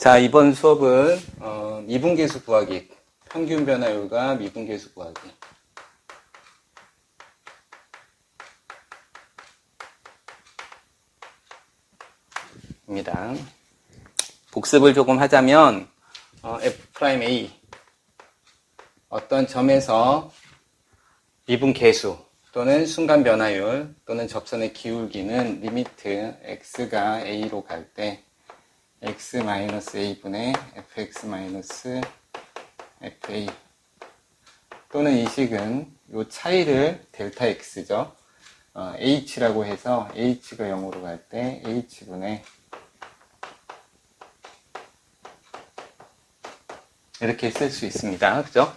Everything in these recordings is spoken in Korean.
자, 이번 수업은 미분계수 구하기, 평균 변화율과 미분계수 구하기. 입니다. 복습을 조금 하자면 F'A 어떤 점에서 미분계수 또는 순간 변화율 또는 접선의 기울기는 리미트 x가 a로 갈 때 x-a분의 fx-fa 또는 이 식은 이 차이를 델타 x죠. h라고 해서 h가 0으로 갈 때 h분의 이렇게 쓸 수 있습니다. 그죠?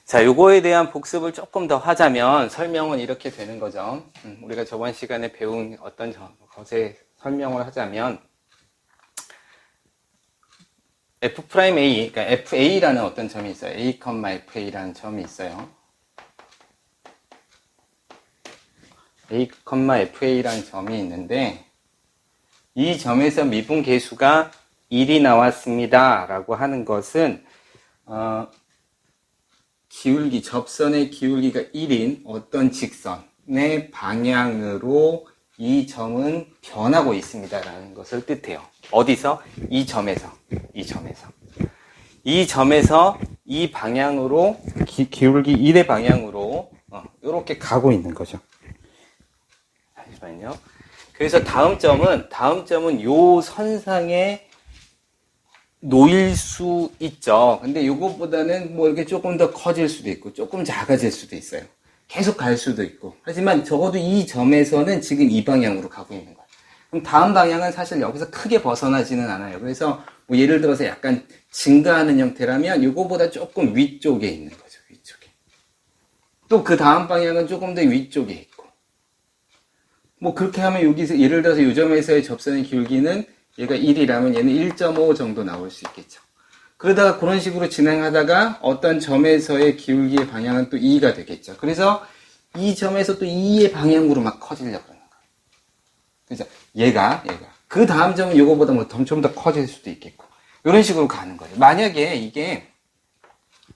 자, 요거에 대한 복습을 조금 더 하자면 설명은 이렇게 되는 거죠. 우리가 저번 시간에 배운 어떤 것에 설명을 하자면 F'A, 그러니까 FA라는 어떤 점이 있어요. A, FA라는 점이 있어요. A, FA라는 점이 있는데 이 점에서 미분계수가 1이 나왔습니다. 라고 하는 것은 기울기, 접선의 기울기가 1인 어떤 직선의 방향으로 이 점은 변하고 있습니다. 라는 것을 뜻해요. 어디서? 이 점에서. 이 점에서 이 방향으로, 기울기 1의 방향으로, 이렇게 가고 있는 거죠. 잠시만요. 그래서 다음 점은 요 선상에 놓일 수 있죠. 근데 요것보다는 뭐 이렇게 조금 더 커질 수도 있고, 조금 작아질 수도 있어요. 계속 갈 수도 있고. 하지만 적어도 이 점에서는 지금 이 방향으로 가고 있는 거예요. 그럼 다음 방향은 사실 여기서 크게 벗어나지는 않아요. 그래서 뭐 예를 들어서 약간 증가하는 형태라면 요거보다 조금 위쪽에 있는 거죠. 위쪽에. 또 그 다음 방향은 조금 더 위쪽에 있고. 뭐 그렇게 하면 여기서 예를 들어서 요 점에서의 접선의 기울기는 얘가 1이라면 얘는 1.5 정도 나올 수 있겠죠. 그러다가 그런 식으로 진행하다가 어떤 점에서의 기울기의 방향은 또 2가 되겠죠. 그래서 이 점에서 또 2의 방향으로 막 커지려고 그러는 거예요. 그래서 얘가. 그 다음 점은 이거보다 뭐 좀 더 커질 수도 있겠고. 이런 식으로 가는 거예요. 만약에 이게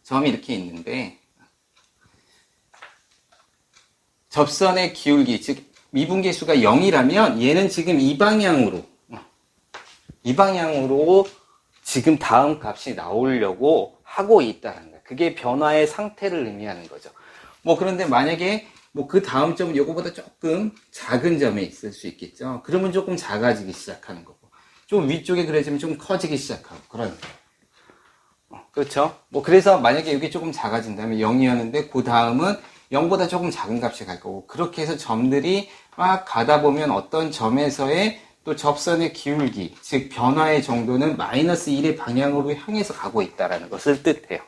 점이 이렇게 있는데 접선의 기울기, 즉 미분계수가 0이라면 얘는 지금 이 방향으로 지금 다음 값이 나오려고 하고 있다는 거예요. 그게 변화의 상태를 의미하는 거죠. 뭐 그런데 만약에 뭐 그 다음 점은 이거보다 조금 작은 점에 있을 수 있겠죠. 그러면 조금 작아지기 시작하는 거고, 좀 위쪽에 그려지면 좀 커지기 시작하고 그런. 그렇죠. 뭐 그래서 만약에 여기 조금 작아진다면 0이었는데 그 다음은 0보다 조금 작은 값이 갈 거고, 그렇게 해서 점들이 막 가다 보면 어떤 점에서의 또 접선의 기울기, 즉 변화의 정도는 마이너스 1의 방향으로 향해서 가고 있다는 것을 뜻해요.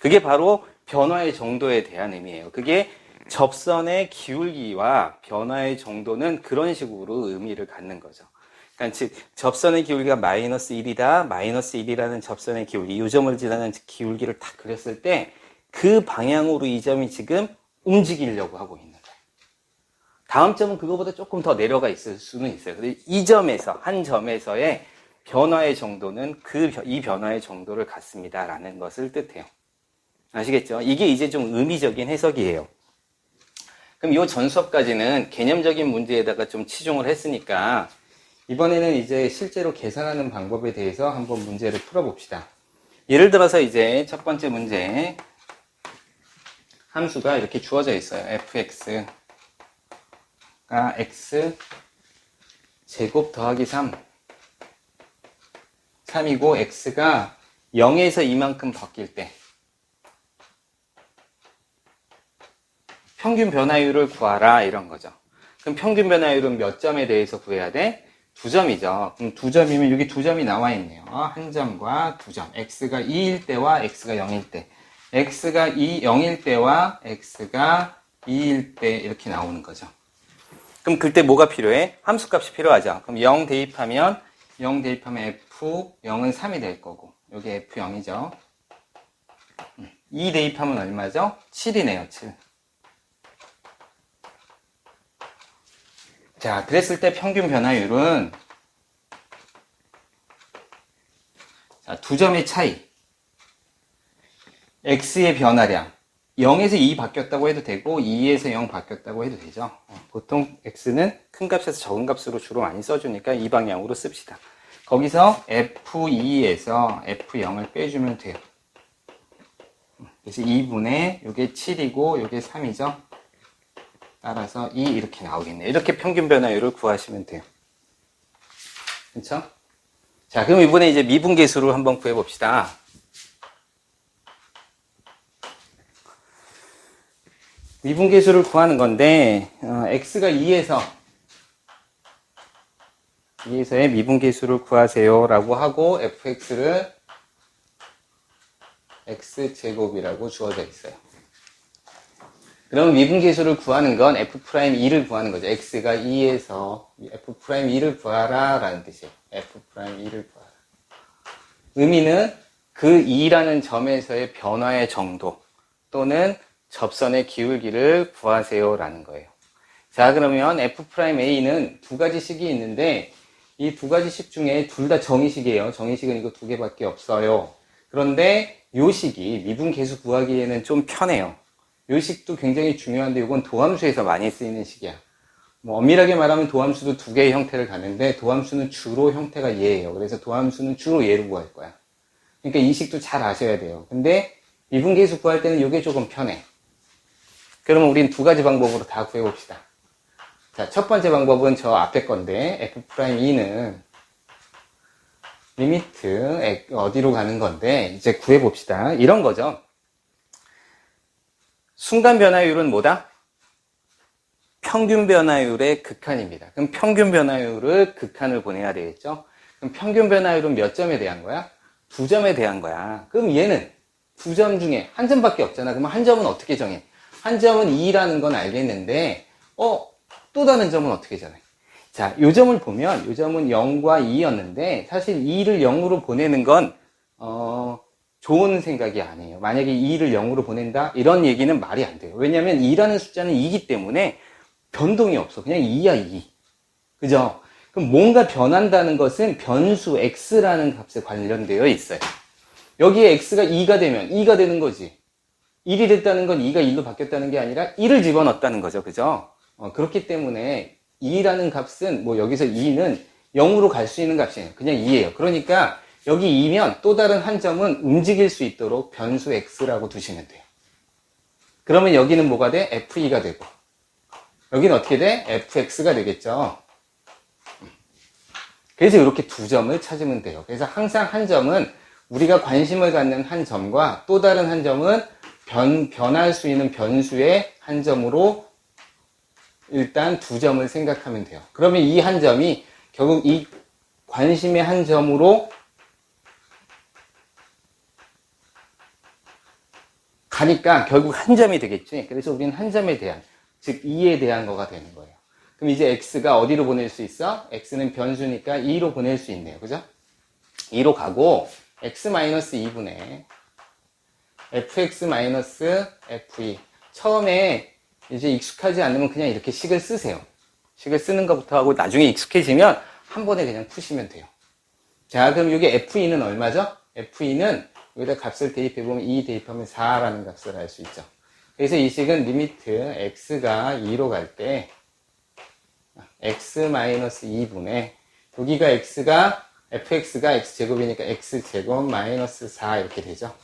그게 바로 변화의 정도에 대한 의미예요. 그게 접선의 기울기와 변화의 정도는 그런 식으로 의미를 갖는 거죠. 그러니까 즉 접선의 기울기가 마이너스 1이다. 마이너스 1이라는 접선의 기울기, 이 점을 지나는 기울기를 딱 그렸을 때 그 방향으로 이 점이 지금 움직이려고 하고 있는 거예요. 다음 점은 그거보다 조금 더 내려가 있을 수는 있어요. 근데 이 점에서, 한 점에서의 변화의 정도는 이 변화의 정도를 갖습니다라는 것을 뜻해요. 아시겠죠? 이게 이제 좀 의미적인 해석이에요. 그럼 이 전 수업까지는 개념적인 문제에다가 좀 치중을 했으니까 이번에는 이제 실제로 계산하는 방법에 대해서 한번 문제를 풀어봅시다. 예를 들어서 이제 첫 번째 문제, 함수가 이렇게 주어져 있어요. fx가 x 제곱 더하기 3이고 x가 0에서 이만큼 바뀔 때 평균 변화율을 구하라, 이런 거죠. 그럼 평균 변화율은 몇 점에 대해서 구해야 돼? 2점이죠. 그럼 2점이면 여기 2점이 나와 있네요. 한 점과 2점. x가 2일 때와 x가 0일 때. x가 0일 때와 x가 2일 때 이렇게 나오는 거죠. 그럼 그때 뭐가 필요해? 함수값이 필요하죠. 그럼 0 대입하면 f 0은 3이 될 거고, 여기 f 0이죠. 2 대입하면 얼마죠? 7이네요. 7. 자, 그랬을 때 평균 변화율은 자, 두 점의 차이. x의 변화량. 0에서 2 바뀌었다고 해도 되고 2에서 0 바뀌었다고 해도 되죠. 보통 x는 큰 값에서 적은 값으로 주로 많이 써주니까 이 방향으로 씁시다. 거기서 f2에서 f0을 빼주면 돼요. 그래서 2분의 요게 7이고 요게 3이죠. 따라서 2 이렇게 나오겠네요. 이렇게 평균 변화율을 구하시면 돼요. 그렇죠? 자, 그럼 이번에 이제 미분계수를 한번 구해봅시다. 미분계수를 구하는 건데 x가 2에서의 미분계수를 구하세요 라고 하고 fx를 x제곱이라고 주어져 있어요. 그럼 미분계수를 구하는 건 f'2를 구하는 거죠. x가 2에서 f'2를 구하라 라는 뜻이에요. f'2를 구하라. 의미는 그 2라는 점에서의 변화의 정도 또는 접선의 기울기를 구하세요 라는 거예요. 자, 그러면 f'A는 두 가지 식이 있는데 이 두 가지 식 중에 둘 다 정의식이에요. 정의식은 이거 두 개밖에 없어요. 그런데 요 식이 미분계수 구하기에는 좀 편해요. 요 식도 굉장히 중요한데 이건 도함수에서 많이 쓰이는 식이야. 뭐 엄밀하게 말하면 도함수도 두 개의 형태를 갖는데 도함수는 주로 형태가 얘예요. 그래서 도함수는 주로 얘로 구할 거야. 그러니까 이 식도 잘 아셔야 돼요. 근데 미분계수 구할 때는 이게 조금 편해. 그러면 우린 두 가지 방법으로 다 구해봅시다. 자, 첫 번째 방법은 저 앞에 건데 f'E는 리미트 어디로 가는 건데 이제 구해봅시다. 이런 거죠. 순간 변화율은 뭐다? 평균 변화율의 극한입니다. 그럼 평균 변화율을 극한을 보내야 되겠죠? 그럼 평균 변화율은 몇 점에 대한 거야? 두 점에 대한 거야. 그럼 얘는 두 점 중에 한 점밖에 없잖아. 그럼 한 점은 어떻게 정해? 한 점은 2라는 건 알겠는데 또 다른 점은 어떻게 정해? 자, 요 점을 보면 요 점은 0과 2였는데 사실 2를 0으로 보내는 건 좋은 생각이 아니에요. 만약에 2를 0으로 보낸다? 이런 얘기는 말이 안 돼요. 왜냐하면 2라는 숫자는 2이기 때문에 변동이 없어. 그냥 2야 2. 그죠? 그럼 뭔가 변한다는 것은 변수 x라는 값에 관련되어 있어요. 여기에 x가 2가 되면 2가 되는 거지. 1이 됐다는 건 2가 1로 바뀌었다는 게 아니라 1을 집어넣었다는 거죠. 그죠? 그렇기 때문에 2라는 값은 뭐 여기서 2는 0으로 갈 수 있는 값이에요. 그냥 2예요. 그러니까 여기 2면 또 다른 한 점은 움직일 수 있도록 변수 x라고 두시면 돼요. 그러면 여기는 뭐가 돼? f2가 되고 여기는 어떻게 돼? fx가 되겠죠. 그래서 이렇게 두 점을 찾으면 돼요. 그래서 항상 한 점은 우리가 관심을 갖는 한 점과 또 다른 한 점은 변할 수 있는 변수의 한 점으로 일단 두 점을 생각하면 돼요. 그러면 이 한 점이 결국 이 관심의 한 점으로 가니까 결국 한 점이 되겠지. 그래서 우리는 한 점에 대한, 즉 2에 대한 거가 되는 거예요. 그럼 이제 x가 어디로 보낼 수 있어? x는 변수니까 2로 보낼 수 있네요. 그죠? 2로 가고 x-2분의 fx-fe. 처음에 이제 익숙하지 않으면 그냥 이렇게 식을 쓰세요. 식을 쓰는 것부터 하고 나중에 익숙해지면 한 번에 그냥 푸시면 돼요. 자, 그럼 여기 fe는 얼마죠? fe는 여기다 값을 대입해보면 2 대입하면 4라는 값을 알 수 있죠. 그래서 이 식은 리미트 x가 2로 갈 때 x-2분의 여기가 fx가 x제곱이니까 x제곱 마이너스 4 이렇게 되죠.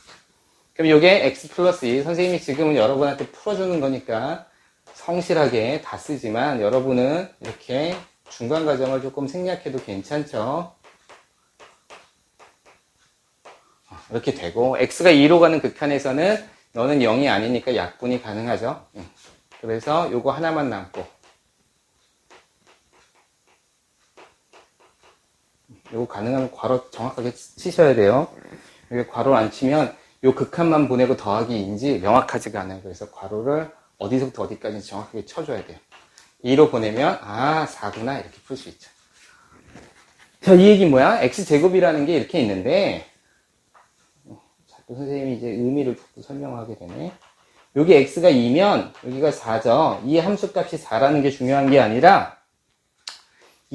그럼 이게 x 플러스 2 선생님이 지금은 여러분한테 풀어주는 거니까 성실하게 다 쓰지만 여러분은 이렇게 중간 과정을 조금 생략해도 괜찮죠. 이렇게 되고 x가 2로 가는 극한에서는 너는 0이 아니니까 약분이 가능하죠. 그래서 요거 하나만 남고 요거 가능하면 괄호 정확하게 치셔야 돼요. 여기 괄호를 안 치면 요 극한만 보내고 더하기인지 명확하지가 않아요. 그래서 괄호를 어디서부터 어디까지 정확하게 쳐줘야 돼요. 2로 보내면 4구나 이렇게 풀 수 있죠. 자, 이 얘기 뭐야? x제곱이라는 게 이렇게 있는데 자꾸 선생님이 이제 의미를 자꾸 설명하게 되네. 여기 x가 2면 여기가 4죠. 이 함수값이 4라는 게 중요한 게 아니라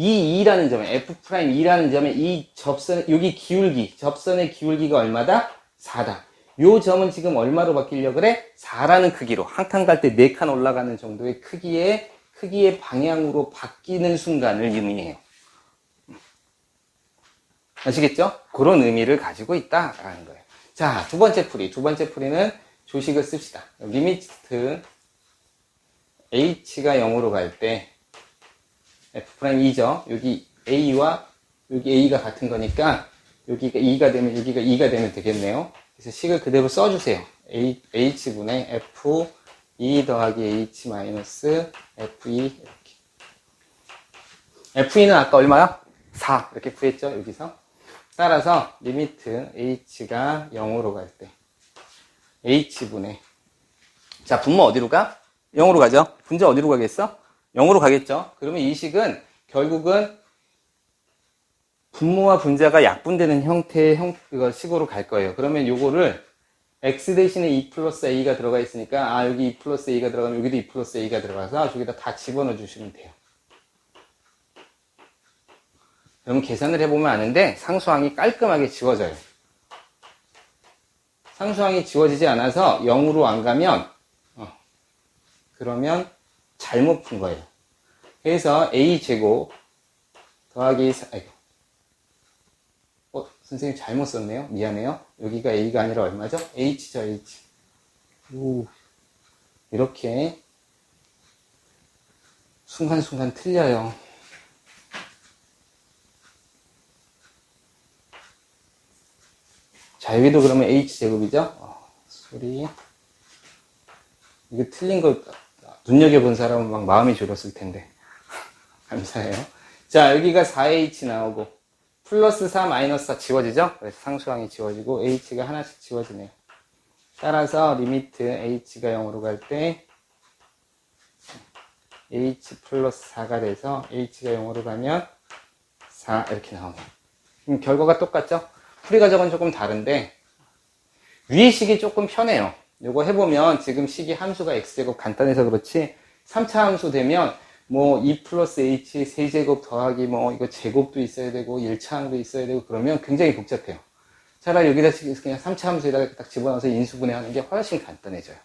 이 2라는 점에, F'2라는 점에 이 접선, 여기 기울기, 접선의 기울기가 얼마다? 4다. 요 점은 지금 얼마로 바뀌려고 그래? 4라는 크기로. 한 칸 갈 때 4칸 올라가는 정도의 크기의 방향으로 바뀌는 순간을 의미해요. 아시겠죠? 그런 의미를 가지고 있다라는 거예요. 자, 두 번째 풀이. 두 번째 풀이는 조식을 씁시다. 리미트 h가 0으로 갈 때 f'2죠. 여기 a와 여기 a가 같은 거니까 여기가 2가 되면 여기가 2가 되면 되겠네요. 그래서 식을 그대로 써주세요. h분의 f2 더하기 h 마이너스 f2 이렇게. f2는 아까 얼마야? 4 이렇게 구했죠. 여기서. 따라서 리미트 h가 0으로 갈 때 h분의 자 분모 어디로 가? 0으로 가죠. 분자 어디로 가겠어? 0으로 가겠죠. 그러면 이 식은 결국은 분모와 분자가 약분되는 형태의 식으로 갈 거예요. 그러면 요거를 x 대신에 2 플러스 a가 들어가 있으니까 아 여기 2 플러스 a가 들어가면 여기도 2 플러스 a가 들어가서 저기다 다 집어넣어 주시면 돼요. 그러면 계산을 해보면 아는데 상수항이 깔끔하게 지워져요. 상수항이 지워지지 않아서 0으로 안 가면 그러면 잘못 푼 거예요. 그래서 a제곱 더하기 선생님 잘못 썼네요. 미안해요. 여기가 a가 아니라 얼마죠? h죠, h. 이렇게 순간순간 틀려요. 자, 여기도 그러면 h제곱이죠? 소리. 이거 틀린 거 눈여겨본 사람은 막 마음이 졸였을 텐데. 감사해요. 자, 여기가 4h 나오고, 플러스 4, 마이너스 4 지워지죠? 그래서 상수항이 지워지고, h가 하나씩 지워지네요. 따라서 리미트 h가 0으로 갈 때, h 플러스 4가 돼서, h가 0으로 가면 4 이렇게 나오네요. 그럼 결과가 똑같죠? 풀이 과정은 조금 다른데, 위의 식이 조금 편해요. 요거 해보면 지금 식이 함수가 x제곱 간단해서 그렇지 3차 함수 되면 뭐 2 플러스 h 세제곱 더하기 뭐 이거 제곱도 있어야 되고 1차 함도 있어야 되고 그러면 굉장히 복잡해요. 차라리 여기다 그냥 3차 함수에다가 딱 집어넣어서 인수분해하는 게 훨씬 간단해져요.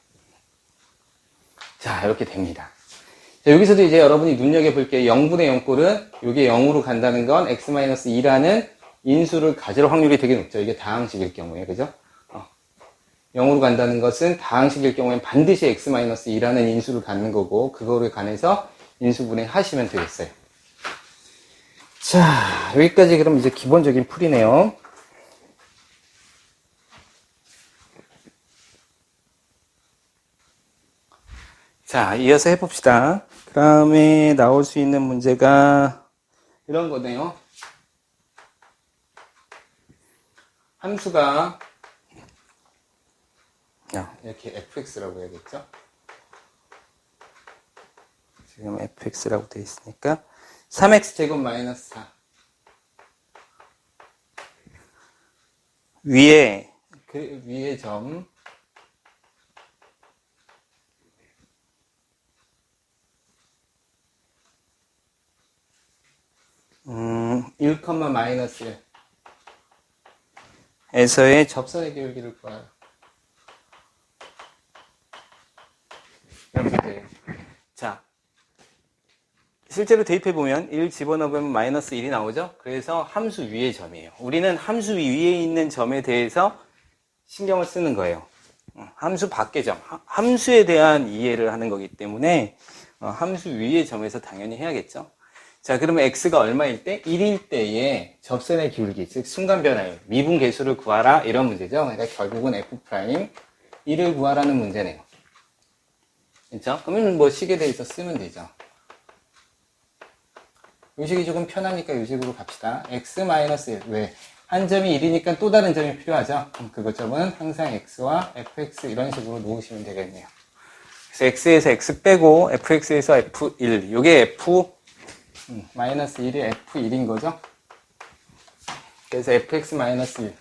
자 이렇게 됩니다. 자, 여기서도 이제 여러분이 눈여겨볼 게 0분의 0꼴은 이게 0으로 간다는 건 x-2라는 인수를 가질 확률이 되게 높죠. 이게 다항식일 경우에 그죠? 0으로 간다는 것은 다항식일 경우엔 반드시 x-2라는 인수를 갖는 거고 그거를 관해서 인수분해 하시면 되겠어요. 자, 여기까지 그럼 이제 기본적인 풀이네요. 자, 이어서 해봅시다. 그 다음에 나올 수 있는 문제가 이런 거네요. 함수가 이렇게 fx라고 해야겠죠? 지금 fx라고 되어 있으니까 3x제곱 마이너스 4 위에 그 위에 점 1, 마이너스 1 에서의 접선의 기울기를 구하라. 이렇게 돼요. 자, 실제로 대입해보면 1 집어넣으면 마이너스 1이 나오죠? 그래서 함수 위의 점이에요. 우리는 함수 위에 있는 점에 대해서 신경을 쓰는 거예요. 함수 밖의 점, 함수에 대한 이해를 하는 거기 때문에 함수 위의 점에서 당연히 해야겠죠. 자, 그러면 x가 얼마일 때? 1일 때의 접선의 기울기, 즉 순간 변화율, 미분 계수를 구하라 이런 문제죠. 그러니까 결국은 f'1을 구하라는 문제네요. 그렇죠? 그러면 뭐 식에 대해서 쓰면 되죠. 이 식이 조금 편하니까 이 식으로 갑시다. x-1 왜? 한 점이 1이니까 또 다른 점이 필요하죠. 그럼 그 점은 항상 x와 fx 이런 식으로 놓으시면 되겠네요. 그래서 x에서 x 빼고 fx에서 f1 이게 f-1이 f1인 거죠. 그래서 fx-1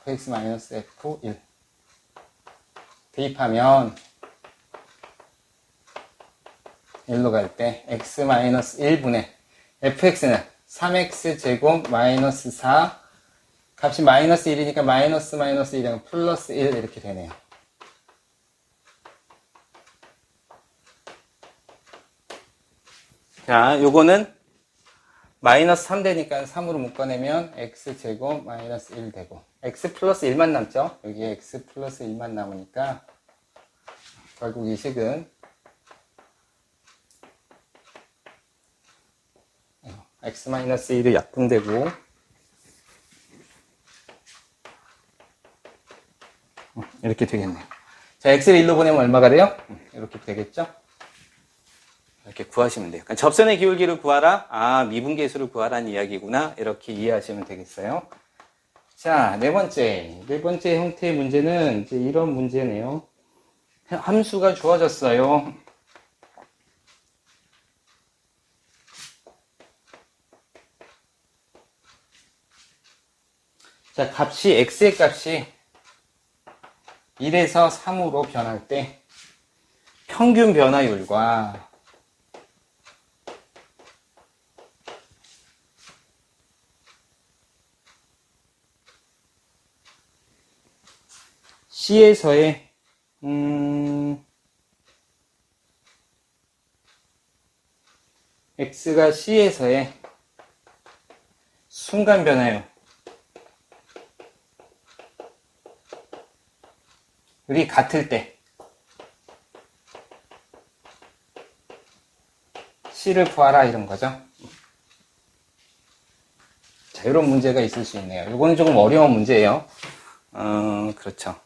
fx-f1 대입하면 1로 갈 때 x-1분의 fx는 3x 제곱 마이너스 4 값이 마이너스 1이니까 마이너스 1이랑 플러스 1 이렇게 되네요. 자, 요거는 마이너스 3 되니까 3으로 묶어내면 x제곱 마이너스 1 되고 x 플러스 1만 남죠? 여기에 x 플러스 1만 남으니까 결국 이 식은 x 마이너스 1이 약분되고 이렇게 되겠네요. 자, x를 1로 보내면 얼마가 돼요? 이렇게 되겠죠? 이렇게 구하시면 돼요. 그러니까 접선의 기울기를 구하라. 아, 미분계수를 구하라는 이야기구나. 이렇게 이해하시면 되겠어요. 자, 네 번째 형태의 문제는 이제 이런 문제네요. 함수가 주어졌어요. 자, x의 값이 1에서 3으로 변할 때 평균 변화율과 C에서의 X가 C에서의 순간 변화율 이 같을 때 C를 구하라 이런 거죠. 자, 이런 문제가 있을 수 있네요. 이거는 조금 어려운 문제예요. 그렇죠.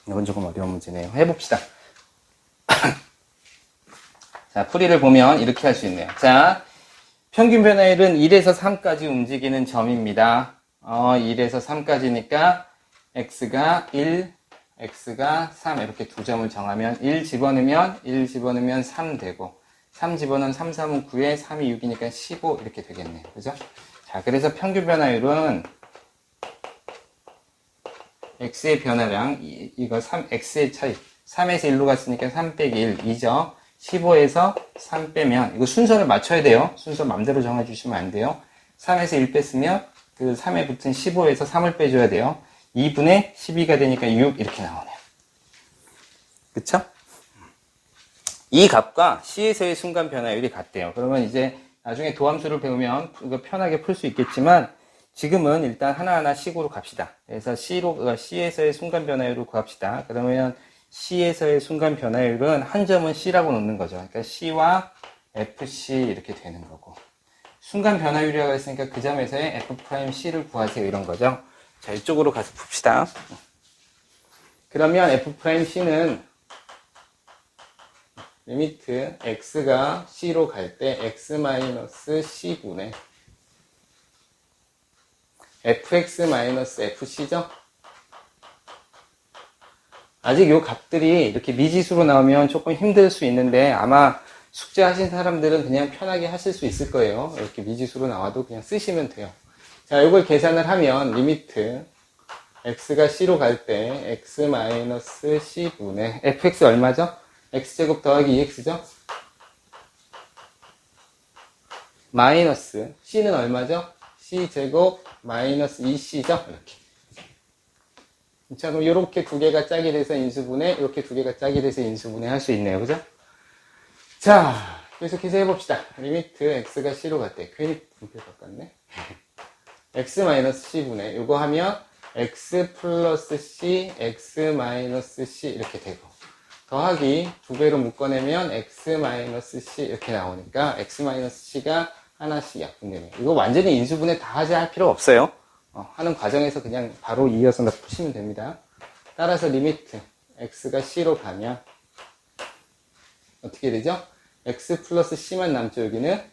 이건 조금 어려운 문제네요. 해봅시다. 자, 풀이를 보면 이렇게 할 수 있네요. 자, 평균 변화율은 1에서 3까지 움직이는 점입니다. 1에서 3까지니까 x가 1, x가 3 이렇게 두 점을 정하면 1 집어넣으면 3 되고 3 집어넣으면 3, 3은 9에 3이 6이니까 15 이렇게 되겠네요. 그죠? 자, 그래서 평균 변화율은 x의 변화량 이거 3, x의 차이 3에서 1로 갔으니까 3 빼기 1 2죠. 15에서 3 빼면 이거 순서를 맞춰야 돼요. 순서 맘대로 정해주시면 안 돼요. 3에서 1 뺐으면 그 3에 붙은 15에서 3을 빼줘야 돼요. 2분의 12가 되니까 6 이렇게 나오네요. 그쵸? 이 값과 C에서의 순간 변화율이 같대요. 그러면 이제 나중에 도함수를 배우면 이거 편하게 풀 수 있겠지만 지금은 일단 하나하나 식으로 갑시다. 그래서 C에서의 순간 변화율을 구합시다. 그러면 C에서의 순간 변화율은 한 점은 C라고 놓는 거죠. 그러니까 C와 FC 이렇게 되는 거고. 순간 변화율이라고 했으니까 그 점에서의 F'C를 구하세요. 이런 거죠. 자, 이쪽으로 가서 풉시다. 그러면 F'C는 리미트 X가 C로 갈 때 X-C분의 fx-fc죠? 아직 요 값들이 이렇게 미지수로 나오면 조금 힘들 수 있는데 아마 숙제하신 사람들은 그냥 편하게 하실 수 있을 거예요. 이렇게 미지수로 나와도 그냥 쓰시면 돼요. 자, 이걸 계산을 하면 리미트 x가 c로 갈 때 x-c분의 fx 얼마죠? x제곱 더하기 2x죠? 마이너스 c는 얼마죠? c제곱 마이너스 2c죠? 이렇게. 자, 그럼 이렇게 두 개가 짝이 돼서 인수분해, 이렇게 두 개가 짝이 돼서 인수분해 할 수 있네요. 그죠? 자, 계속해서 해봅시다. 리미트 x가 c로 갈 때, 괜히 분표 바꿨네. x-c분해, 이거 하면 x 플러스 c, x-c 이렇게 되고, 더하기 두 배로 묶어내면 x-c 이렇게 나오니까 x-c가 하나씩 약분되네요. 이거 완전히 인수분해 다 하지 할 필요 없어요. 하는 과정에서 그냥 바로 이어서 푸시면 됩니다. 따라서 리미트 x가 c로 가면 어떻게 되죠? x 플러스 c만 남죠. 여기는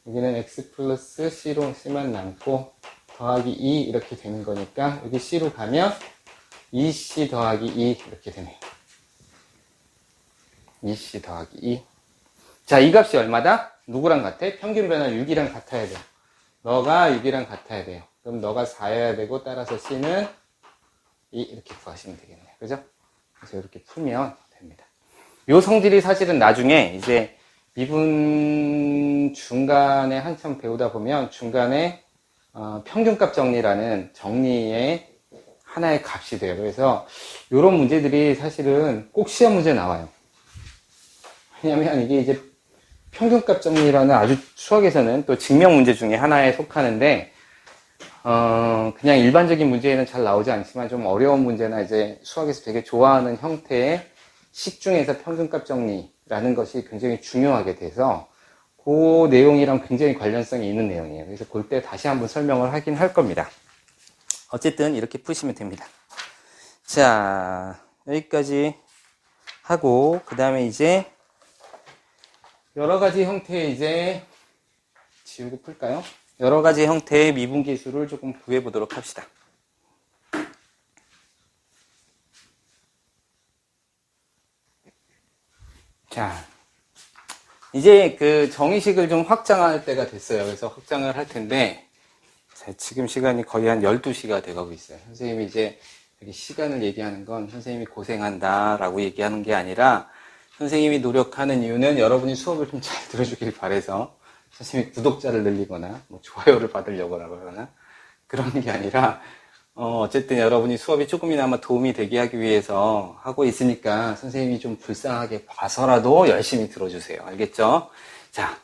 x 플러스 c만 남고 더하기 2 이렇게 되는 거니까 여기 c로 가면 2c 더하기 2 이렇게 되네요. 2c 더하기 2. 자, 이 값이 얼마다? 누구랑 같아? 평균 변화 6이랑 같아야 돼요. 너가 6이랑 같아야 돼요. 그럼 너가 4여야 되고 따라서 c는 2 이렇게 구하시면 되겠네요. 그죠? 그래서 이렇게 풀면 됩니다. 요 성질이 사실은 나중에 이제 미분 중간에 한참 배우다 보면 중간에 평균값 정리라는 정리의 하나의 값이 돼요. 그래서 이런 문제들이 사실은 꼭 시험 문제 나와요. 왜냐면 이게 이제 평균값 정리라는 아주 수학에서는 또 증명 문제 중에 하나에 속하는데 그냥 일반적인 문제에는 잘 나오지 않지만 좀 어려운 문제나 이제 수학에서 되게 좋아하는 형태의 식 중에서 평균값 정리라는 것이 굉장히 중요하게 돼서 그 내용이랑 굉장히 관련성이 있는 내용이에요. 그래서 볼 때 다시 한번 설명을 하긴 할 겁니다. 어쨌든 이렇게 푸시면 됩니다. 자, 여기까지 하고 그 다음에 이제 여러 가지 형태의 이제 지우고 풀까요? 여러 가지 형태의 미분계수를 조금 구해 보도록 합시다. 자, 이제 그 정의식을 좀 확장할 때가 됐어요. 그래서 확장을 할 텐데, 자, 지금 시간이 거의 한 12시가 돼가고 있어요. 선생님이 이제 여기 시간을 얘기하는 건 선생님이 고생한다 라고 얘기하는 게 아니라 선생님이 노력하는 이유는 여러분이 수업을 좀 잘 들어주길 바라서 선생님이 구독자를 늘리거나 뭐 좋아요를 받으려고 하거나 그런 게 아니라 어쨌든 여러분이 수업이 조금이나마 도움이 되게 하기 위해서 하고 있으니까 선생님이 좀 불쌍하게 봐서라도 열심히 들어주세요. 알겠죠? 자,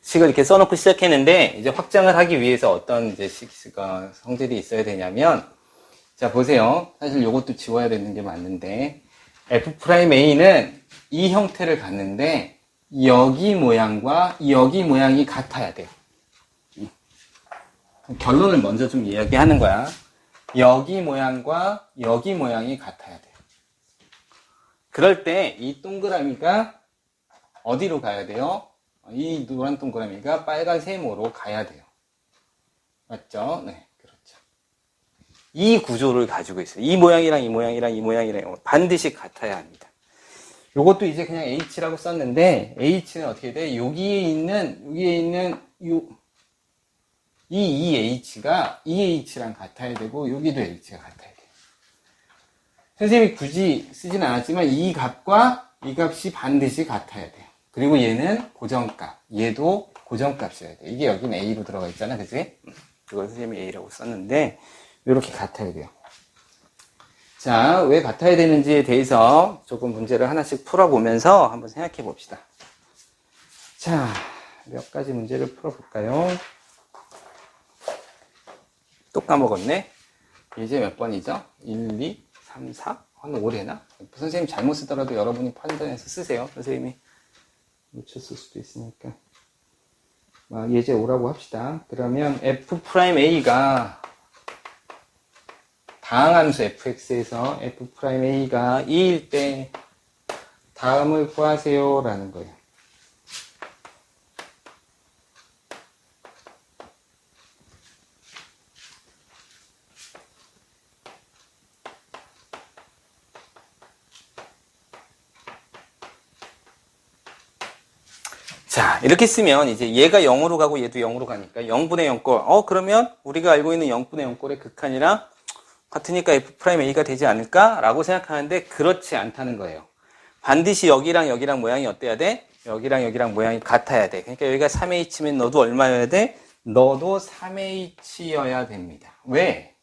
식을 이렇게 써놓고 시작했는데 이제 확장을 하기 위해서 어떤 이제 성질이 있어야 되냐면 자, 보세요. 사실 이것도 지워야 되는 게 맞는데 F'A는 이 형태를 갖는데 여기 모양과 여기 모양이 같아야 돼요. 결론을 먼저 좀 이야기하는 거야. 여기 모양과 여기 모양이 같아야 돼요. 그럴 때 이 동그라미가 어디로 가야 돼요? 이 노란 동그라미가 빨간 세모로 가야 돼요. 맞죠? 네, 그렇죠. 이 구조를 가지고 있어요. 이 모양이랑 이 모양이랑 이 모양이랑 반드시 같아야 합니다. 요것도 이제 그냥 H라고 썼는데 H는 어떻게 돼? 여기에 있는 이 H가 이 H랑 같아야 되고 여기도 H가 같아야 돼요. 선생님이 굳이 쓰진 않았지만 이 값과 이 값이 반드시 같아야 돼요. 그리고 얘는 고정값, 얘도 고정값이어야 돼요. 이게 여기는 A로 들어가 있잖아, 그치? 그걸 선생님이 A라고 썼는데 이렇게 같아야 돼요. 자, 왜 같아야 되는지에 대해서 조금 문제를 하나씩 풀어보면서 한번 생각해 봅시다. 자, 몇 가지 문제를 풀어볼까요? 또 까먹었네. 이제 몇 번이죠? 1, 2, 3, 4? 한 5래나? 선생님 잘못 쓰더라도 여러분이 판단해서 쓰세요. 선생님이 놓쳤을 수도 있으니까. 예제 5라고 합시다. 그러면 F'A가 다항함수 fx에서 F'A가 2일 때 다음을 구하세요 라는 거예요. 자, 이렇게 쓰면 이제 얘가 0으로 가고 얘도 0으로 가니까 0분의 0꼴. 그러면 우리가 알고 있는 0분의 0꼴의 극한이랑 같으니까 F'A가 되지 않을까? 라고 생각하는데 그렇지 않다는 거예요. 반드시 여기랑 여기랑 모양이 어때야 돼? 여기랑 여기랑 모양이 같아야 돼. 그러니까 여기가 3H면 너도 얼마여야 돼? 너도 3H여야 됩니다. 왜?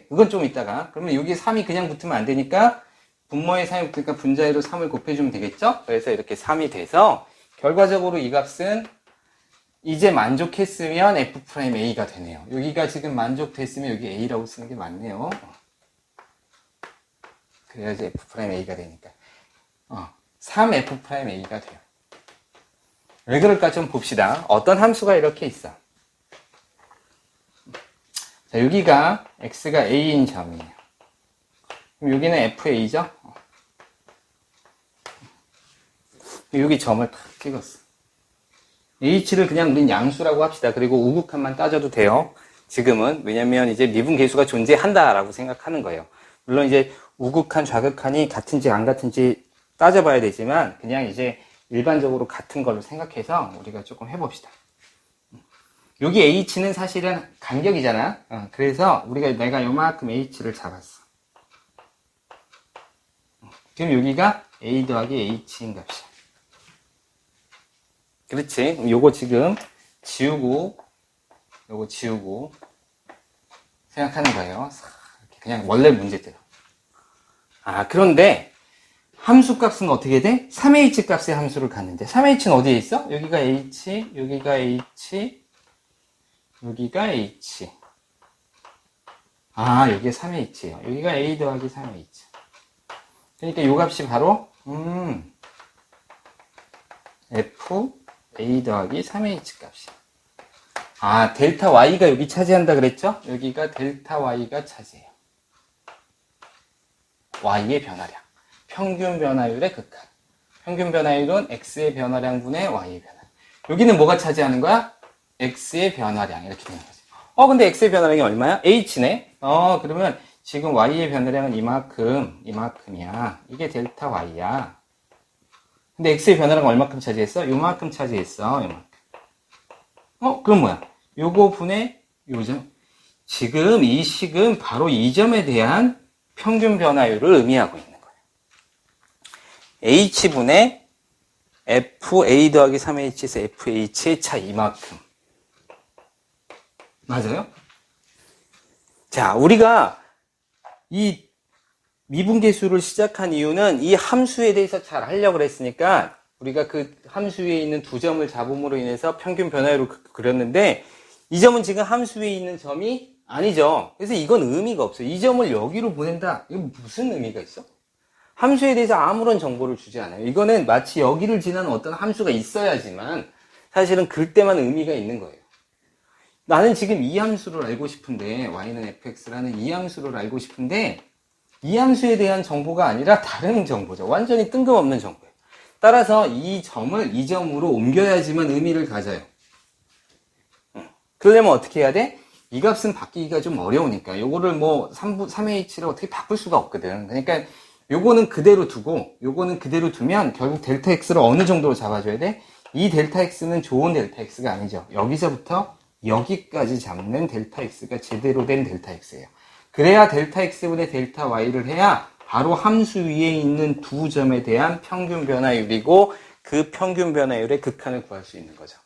그건 좀 이따가. 그러면 여기 3이 그냥 붙으면 안 되니까 분모에 3이 붙으니까 분자에도 3을 곱해주면 되겠죠? 그래서 이렇게 3이 돼서 결과적으로 이 값은 이제 만족했으면 F'A가 되네요. 여기가 지금 만족됐으면 여기 A라고 쓰는 게 맞네요. 그래야지 F'A가 되니까. 3F'A가 돼요. 왜 그럴까 좀 봅시다. 어떤 함수가 이렇게 있어. 자, 여기가 X가 A인 점이에요. 그럼 여기는 FA죠? 여기 점을 탁 찍었어. H를 그냥 우린 양수라고 합시다. 그리고 우극한만 따져도 돼요. 지금은. 왜냐면 이제 미분계수가 존재한다라고 생각하는 거예요. 물론 이제 우극한, 좌극한이 같은지 안 같은지 따져봐야 되지만 그냥 이제 일반적으로 같은 걸로 생각해서 우리가 조금 해봅시다. 여기 H는 사실은 간격이잖아. 그래서 내가 요만큼 H를 잡았어. 그럼 여기가 a 더하기 h인 값이야. 그렇지? 그럼 요거 지금 지우고 요거 지우고 생각하는 거예요. 그냥 원래 문제대로. 그런데 함수 값은 어떻게 돼? 3h 값의 함수를 갖는데 3h는 어디에 있어? 여기가 h, 여기가 h, 여기가 h. 여기가 3h예요. 여기가 a 더하기 3h. 그러니까 요 값이 바로 f a 더하기 3h 값이야. 델타 y가 여기 차지한다 그랬죠? 여기가 델타 y가 차지해요. y의 변화량. 평균 변화율의 극한. 평균 변화율은 x의 변화량분의 y의 변화량. 여기는 뭐가 차지하는 거야? x의 변화량. 이렇게 되는 거지. 근데 x의 변화량이 얼마야? h네. 그러면 지금 y의 변화량은 이만큼이야. 이게 델타 y야. 근데 x의 변화량은 얼마큼 차지했어? 요만큼 차지했어. 요만큼. 그럼 뭐야? 요거 분의 요점. 지금 이 식은 바로 이 점에 대한 평균 변화율을 의미하고 있는 거예요. h분의 fa 더하기 3h에서 fh의 차 이만큼. 맞아요? 자, 우리가 이 미분계수를 시작한 이유는 이 함수에 대해서 잘 하려고 그랬으니까 우리가 그 함수 위에 있는 두 점을 잡음으로 인해서 평균 변화율을 그렸는데 이 점은 지금 함수 위에 있는 점이 아니죠. 그래서 이건 의미가 없어요. 이 점을 여기로 보낸다. 이건 무슨 의미가 있어? 함수에 대해서 아무런 정보를 주지 않아요. 이거는 마치 여기를 지나는 어떤 함수가 있어야지만 사실은 글 때만 의미가 있는 거예요. 나는 지금 이 함수를 알고 싶은데 y는 fx라는 이 함수를 알고 싶은데 이 함수에 대한 정보가 아니라 다른 정보죠. 완전히 뜬금없는 정보예요. 따라서 이 점을 이 점으로 옮겨야지만 의미를 가져요. 그러려면 어떻게 해야 돼? 이 값은 바뀌기가 좀 어려우니까 요거를 뭐 3h를 어떻게 바꿀 수가 없거든. 그러니까 요거는 그대로 두고 요거는 그대로 두면 결국 델타 x를 어느 정도로 잡아줘야 돼? 이 델타 x는 좋은 델타 x가 아니죠. 여기서부터 여기까지 잡는 델타 x가 제대로 된 델타 x예요. 그래야 델타 x분의 델타 y를 해야 바로 함수 위에 있는 두 점에 대한 평균 변화율이고 그 평균 변화율의 극한을 구할 수 있는 거죠.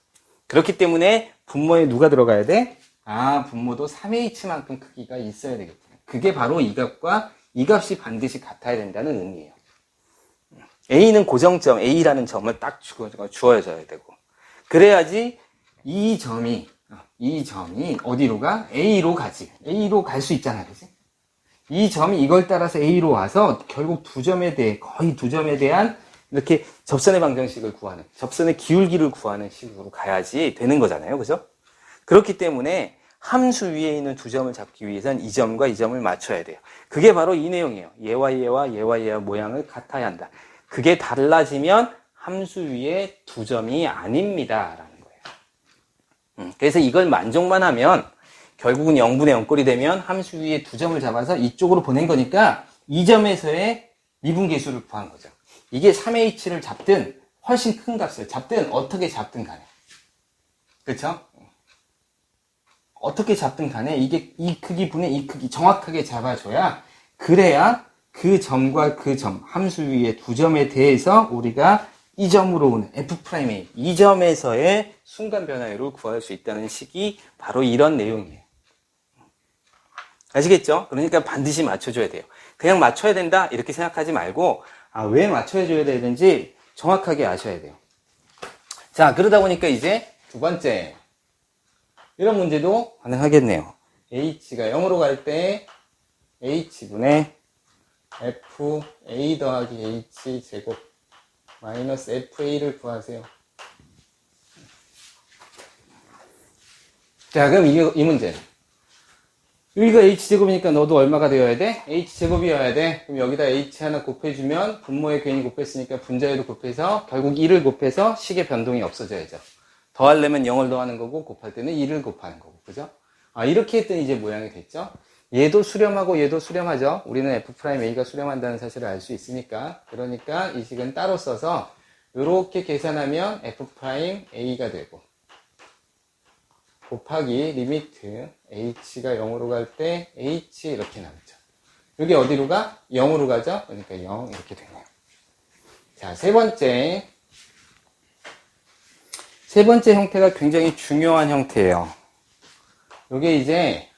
그렇기 때문에 분모에 누가 들어가야 돼? 분모도 3h만큼 크기가 있어야 되겠구나. 그게 바로 이 값과 이 값이 반드시 같아야 된다는 의미예요. a는 고정점 a라는 점을 딱 주어져야 되고 그래야지 이 점이 어디로 가? A로 가지. A로 갈 수 있잖아, 그치? 이 점이 이걸 따라서 A로 와서 결국 거의 두 점에 대한 이렇게 접선의 방정식을 구하는, 접선의 기울기를 구하는 식으로 가야지 되는 거잖아요, 그죠? 그렇기 때문에 함수 위에 있는 두 점을 잡기 위해서는 이 점과 이 점을 맞춰야 돼요. 그게 바로 이 내용이에요. 얘와 얘와 모양을 같아야 한다. 그게 달라지면 함수 위에 두 점이 아닙니다. 그래서 이걸 만족만 하면 결국은 0분의 0꼴이 되면 함수 위에 두 점을 잡아서 이쪽으로 보낸 거니까 이 점에서의 미분계수를 구한 거죠. 이게 3h를 잡든 훨씬 큰 값을 잡든 어떻게 잡든 간에 그렇죠? 어떻게 잡든 간에 이게 이 크기 분의 이 크기 정확하게 잡아줘야 그래야 그 점과 그 점 함수 위에 두 점에 대해서 우리가 이 점으로 오는 F'A 이 점에서의 순간 변화율을 구할 수 있다는 식이 바로 이런 내용이에요. 아시겠죠? 그러니까 반드시 맞춰줘야 돼요. 그냥 맞춰야 된다 이렇게 생각하지 말고 왜 맞춰줘야 되는지 정확하게 아셔야 돼요. 자, 그러다 보니까 이제 두 번째 이런 문제도 가능하겠네요. h가 0으로 갈 때 h분의 f a 더하기 h 제곱 마이너스 fa를 구하세요. 자, 그럼 이 문제. 여기가 h제곱이니까 너도 얼마가 되어야 돼? h제곱이어야 돼. 그럼 여기다 h 하나 곱해주면 분모에 괜히 곱했으니까 분자에도 곱해서 결국 1을 곱해서 식의 변동이 없어져야죠. 더하려면 0을 더하는 거고 곱할 때는 1을 곱하는 거고. 그죠? 이렇게 했더니 이제 모양이 됐죠? 얘도 수렴하고 얘도 수렴하죠? 우리는 F'A가 수렴한다는 사실을 알 수 있으니까. 그러니까 이 식은 따로 써서 이렇게 계산하면 F'A가 되고 곱하기 리미트 h가 0으로 갈 때 h 이렇게 나오죠. 여기 어디로 가? 0으로 가죠? 그러니까 0 이렇게 되네요. 자, 세 번째 형태가 굉장히 중요한 형태예요. 이게 이제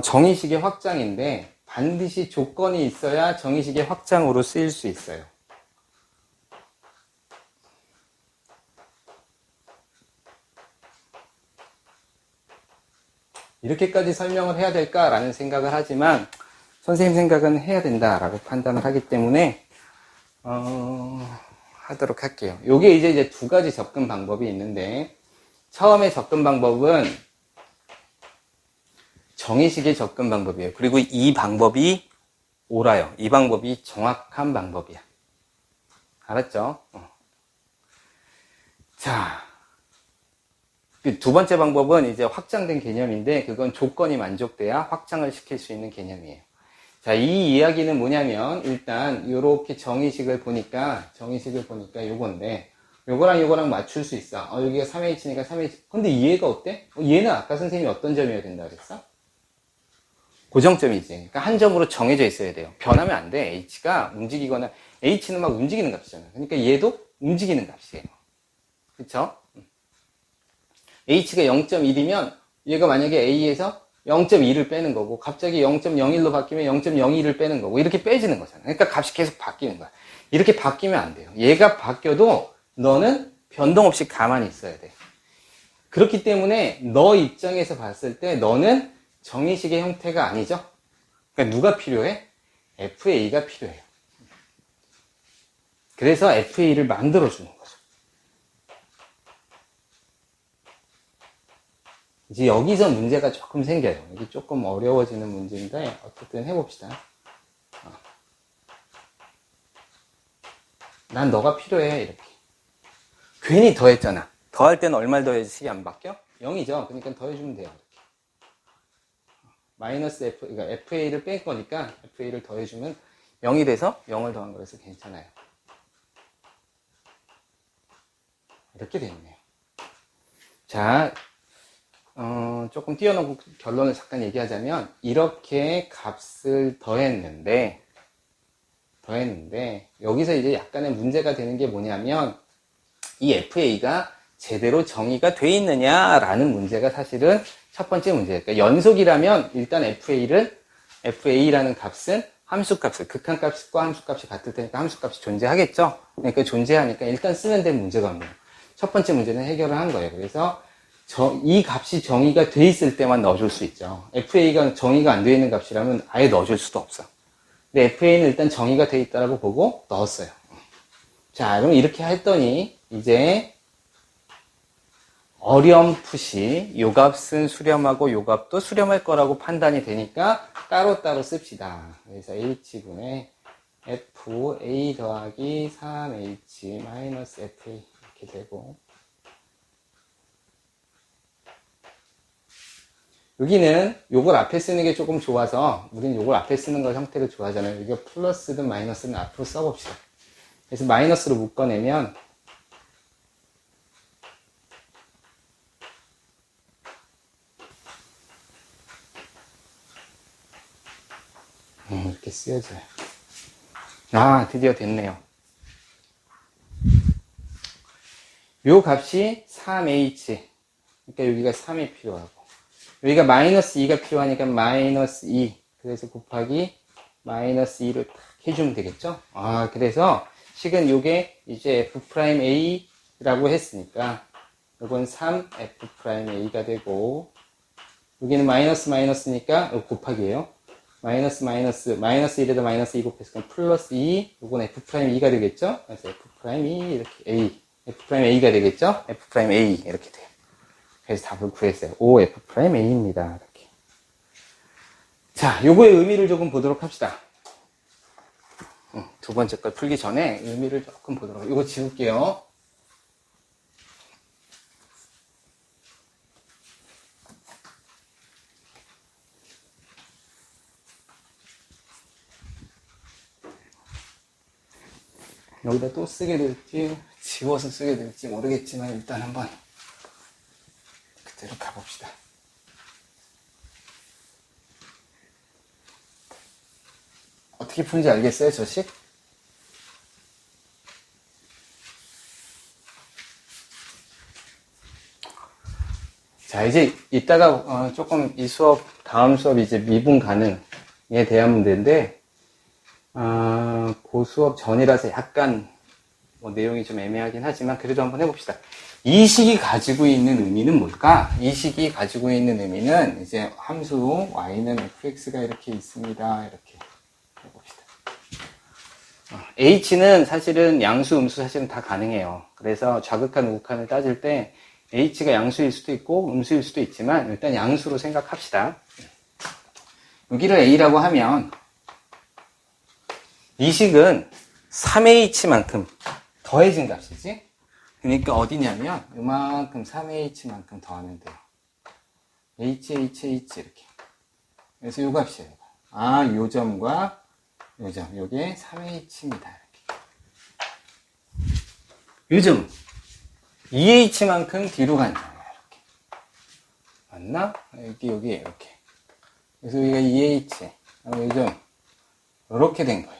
정의식의 확장인데 반드시 조건이 있어야 정의식의 확장으로 쓰일 수 있어요. 이렇게까지 설명을 해야 될까라는 생각을 하지만 선생님 생각은 해야 된다라고 판단을 하기 때문에 하도록 할게요. 요게 이제 두 가지 접근 방법이 있는데 처음에 접근 방법은 정의식의 접근 방법이에요. 그리고 이 방법이 옳아요. 이 방법이 정확한 방법이야. 알았죠? 자, 두 번째 방법은 이제 확장된 개념인데 그건 조건이 만족돼야 확장을 시킬 수 있는 개념이에요. 자, 이 이야기는 뭐냐면 일단 이렇게 정의식을 보니까 요건데 요거랑 맞출 수 있어. 여기가 3H니까 3H. 근데 얘가 어때? 얘는 아까 선생님이 어떤 점이어야 된다 그랬어? 고정점이지. 그러니까 한 점으로 정해져 있어야 돼요. 변하면 안 돼. H가 움직이거나 H는 막 움직이는 값이잖아. 그러니까 얘도 움직이는 값이에요. 그쵸? H가 0.1이면 얘가 만약에 A에서 0.2를 빼는 거고 갑자기 0.01로 바뀌면 0.02를 빼는 거고 이렇게 빼지는 거잖아. 그러니까 값이 계속 바뀌는 거야. 이렇게 바뀌면 안 돼요. 얘가 바뀌어도 너는 변동 없이 가만히 있어야 돼. 그렇기 때문에 너 입장에서 봤을 때 너는 정의식의 형태가 아니죠. 그러니까 누가 필요해? FA가 필요해요. 그래서 FA를 만들어주는 거죠. 이제 여기서 문제가 조금 생겨요. 이게 조금 어려워지는 문제인데 어쨌든 해봅시다. 난 너가 필요해 이렇게. 괜히 더했잖아. 더할 때는 얼마를 더해야지 식이 안 바뀌어? 0이죠. 그러니까 더해주면 돼요. 이렇게. 마이너스 F, 그러니까 FA를 뺀 거니까 FA를 더해주면 0이 돼서 0을 더한 거라서 괜찮아요. 이렇게 되네요. 자, 조금 띄워놓고 결론을 잠깐 얘기하자면 이렇게 값을 더했는데 여기서 이제 약간의 문제가 되는 게 뭐냐면 이 FA가 제대로 정의가 돼 있느냐라는 문제가 사실은 첫 번째 문제예요. 그러니까 연속이라면 일단 FA라는 값은 함수값을 극한값과 함수값이 같을 테니까 함수값이 존재하겠죠. 그러니까 존재하니까 일단 쓰면 될 문제가 없네요. 첫 번째 문제는 해결을 한 거예요. 그래서 이 값이 정의가 돼 있을 때만 넣어줄 수 있죠. FA가 정의가 안 돼 있는 값이라면 아예 넣어줄 수도 없어. 근데 FA는 일단 정의가 돼 있다라고 보고 넣었어요. 자, 그럼 이렇게 했더니 이제 어렴풋이 요 값은 수렴하고 요 값도 수렴할 거라고 판단이 되니까 따로따로 씁시다. 그래서 H분의 FA 더하기 3H 마이너스 FA 이렇게 되고 여기는 요걸 앞에 쓰는 게 조금 좋아서 우리는 요걸 앞에 쓰는 걸 형태를 좋아하잖아요. 이거 플러스든 마이너스든 앞으로 써봅시다. 그래서 마이너스로 묶어내면 이렇게 쓰여져요. 아, 드디어 됐네요. 요 값이 3H. 그러니까 여기가 3이 필요하고. 여기가 마이너스 2가 필요하니까 마이너스 2. 그래서 곱하기 마이너스 2를 딱 해주면 되겠죠? 아, 그래서 식은 요게 이제 F'A라고 했으니까 요건 3F'A가 되고 여기는 마이너스 마이너스니까 곱하기예요. 마이너스 1에다 마이너스 2 곱했으니까 플러스 2, 요건 F'E가 되겠죠? 그래서 F'E 이렇게 A, F'A가 되겠죠? F'A 이렇게 돼요. 그래서 답을 구했어요. O F'A입니다. 이렇게. 자, 요거의 의미를 조금 보도록 합시다. 두 번째 걸 풀기 전에 의미를 조금 보도록, 요거 지울게요. 여기다 또 쓰게 될지 지워서 쓰게 될지 모르겠지만 일단 한번 그대로 가봅시다. 어떻게 푸는지 알겠어요, 저 식? 자, 이제 이따가 조금 이 수업, 다음 수업 이제 미분 가능에 대한 문제인데, 그 수업 전이라서 약간 뭐 내용이 좀 애매하긴 하지만 그래도 한번 해봅시다. 이 식이 가지고 있는 의미는 뭘까? 이 식이 가지고 있는 의미는 이제 함수 y는 fx가 이렇게 있습니다. 이렇게 해봅시다. h는 사실은 양수, 음수 사실은 다 가능해요. 그래서 좌극한, 우극한을 따질 때 h가 양수일 수도 있고 음수일 수도 있지만 일단 양수로 생각합시다. 여기를 a라고 하면 이 식은 3h만큼 더해진 값이지? 그러니까 어디냐면 이만큼 3h만큼 더하면 돼요. h 이렇게. 그래서 이 값이에요. 요 점과 요 점, 요게 3h입니다. 이렇게. 요 점은 2h만큼 뒤로 가는 거예요. 이렇게. 맞나? 여기 이렇게. 그래서 여기가 2h, 요 점, 이렇게 된 거예요.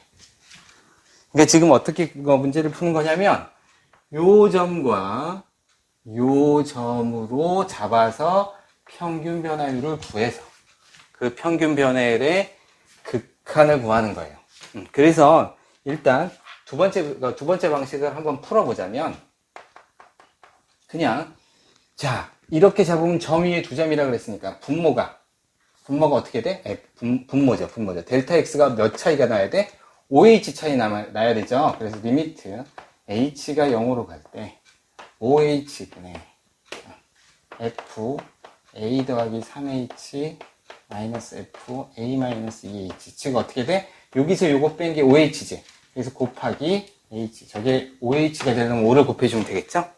그러니까 지금 어떻게 문제를 푸는 거냐면 요 점과 요 점으로 잡아서 평균 변화율을 구해서 그 평균 변화율의 극한을 구하는 거예요. 그래서 일단 두 번째 방식을 한번 풀어보자면 그냥 자 이렇게 잡으면 점 위에 두 점이라 그랬으니까 분모가 어떻게 돼? 분모죠. 델타 x가 몇 차이가 나야 돼? 5h 차이 나야 되죠. 그래서 리미트 h가 0으로 갈 때 5h분의 f a 더하기 3h 마이너스 f a 마이너스 2h 즉 어떻게 돼? 여기서 요거 뺀 게 5h지. 그래서 곱하기 h 저게 5h가 되려면 5를 곱해주면 되겠죠?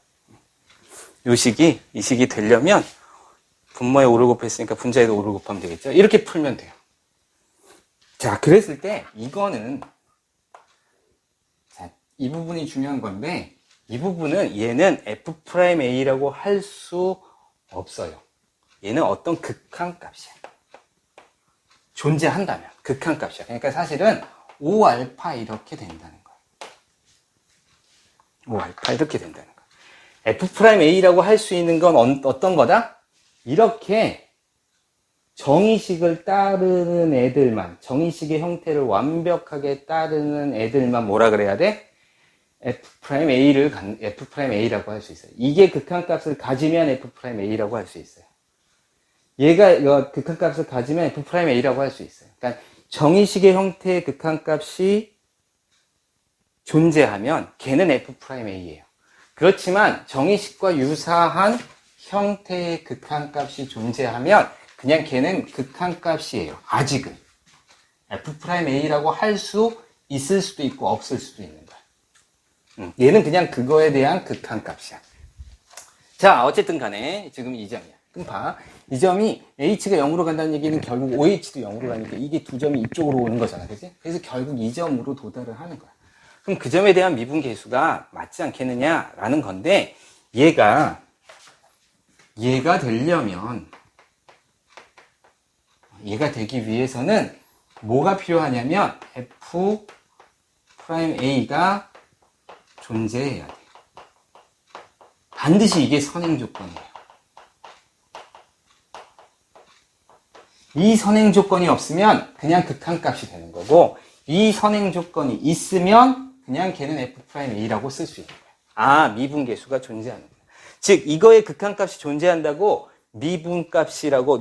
이 식이 되려면 분모에 5를 곱했으니까 분자에도 5를 곱하면 되겠죠? 이렇게 풀면 돼요. 자, 그랬을 때 이거는 이 부분이 중요한 건데 이 부분은 얘는 f'a라고 할 수 없어요. 얘는 어떤 극한값이야. 존재한다면 극한값이야. 그러니까 사실은 5알파 이렇게 된다는 거야. 5알파 이렇게 된다는 거야. f'a라고 할 수 있는 건 어떤 거다? 이렇게 정의식을 따르는 애들만, 정의식의 형태를 완벽하게 따르는 애들만 뭐라 그래야 돼? f'a라고 할 수 있어요. 이게 극한값을 가지면 f'a라고 할 수 있어요. 얘가 이거 극한값을 가지면 f'a라고 할 수 있어요. 그러니까 정의식의 형태의 극한값이 존재하면 걔는 f'a예요. 그렇지만 정의식과 유사한 형태의 극한값이 존재하면 그냥 걔는 극한값이에요. 아직은. f'a라고 할 수 있을 수도 있고 없을 수도 있는 거야. 얘는 그냥 그거에 대한 극한값이야. 자, 어쨌든 간에 지금 이 점이야. 그럼 봐. 이 점이 h가 0으로 간다는 얘기는 결국 5h도 0으로 가니까 이게 두 점이 이쪽으로 오는 거잖아. 그치? 그래서 결국 이 점으로 도달을 하는 거야. 그럼 그 점에 대한 미분계수가 맞지 않겠느냐라는 건데 얘가 되려면 얘가 되기 위해서는 뭐가 필요하냐면 f'a가 존재해야 돼. 반드시 이게 선행 조건이에요. 이 선행 조건이 없으면 그냥 극한값이 되는 거고 이 선행 조건이 있으면 그냥 걔는 f'a라고 쓸 수 있는 거야. 미분계수가 존재하는 거야. 즉 이거의 극한값이 존재한다고 미분계수라고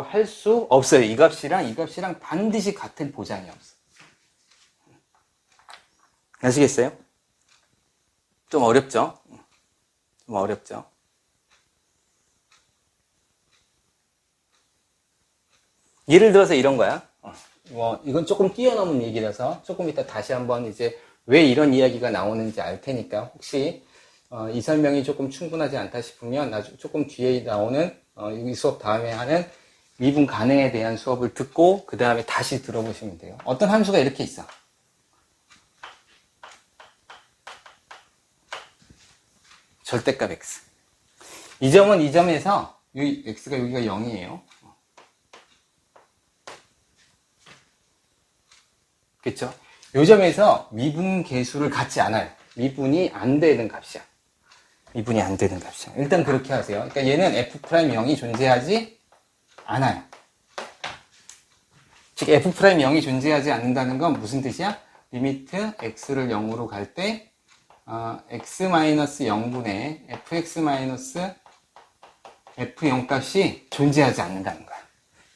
할 수 없어요. 이 값이랑 반드시 같은 보장이 없어. 아시겠어요? 좀 어렵죠? 예를 들어서 이런 거야. 이건 조금 뛰어넘은 얘기라서 조금 이따 다시 한번 이제 왜 이런 이야기가 나오는지 알 테니까 혹시 이 설명이 조금 충분하지 않다 싶으면 조금 뒤에 나오는 이 수업 다음에 하는 미분 가능에 대한 수업을 듣고 그 다음에 다시 들어보시면 돼요. 어떤 함수가 이렇게 있어. 절대값 x. 이 점은 이 점에서 여기 x가 여기가 0이에요. 그렇죠? 이 점에서 미분 계수를 갖지 않아요. 미분이 안 되는 값이야. 미분이 안 되는 값이야. 일단 그렇게 하세요. 그러니까 얘는 F'0이 존재하지 않아요. 즉 F'0이 존재하지 않는다는 건 무슨 뜻이야? 리미트 x를 0으로 갈 때 x-0분의 fx-f0 값이 존재하지 않는다는 거야.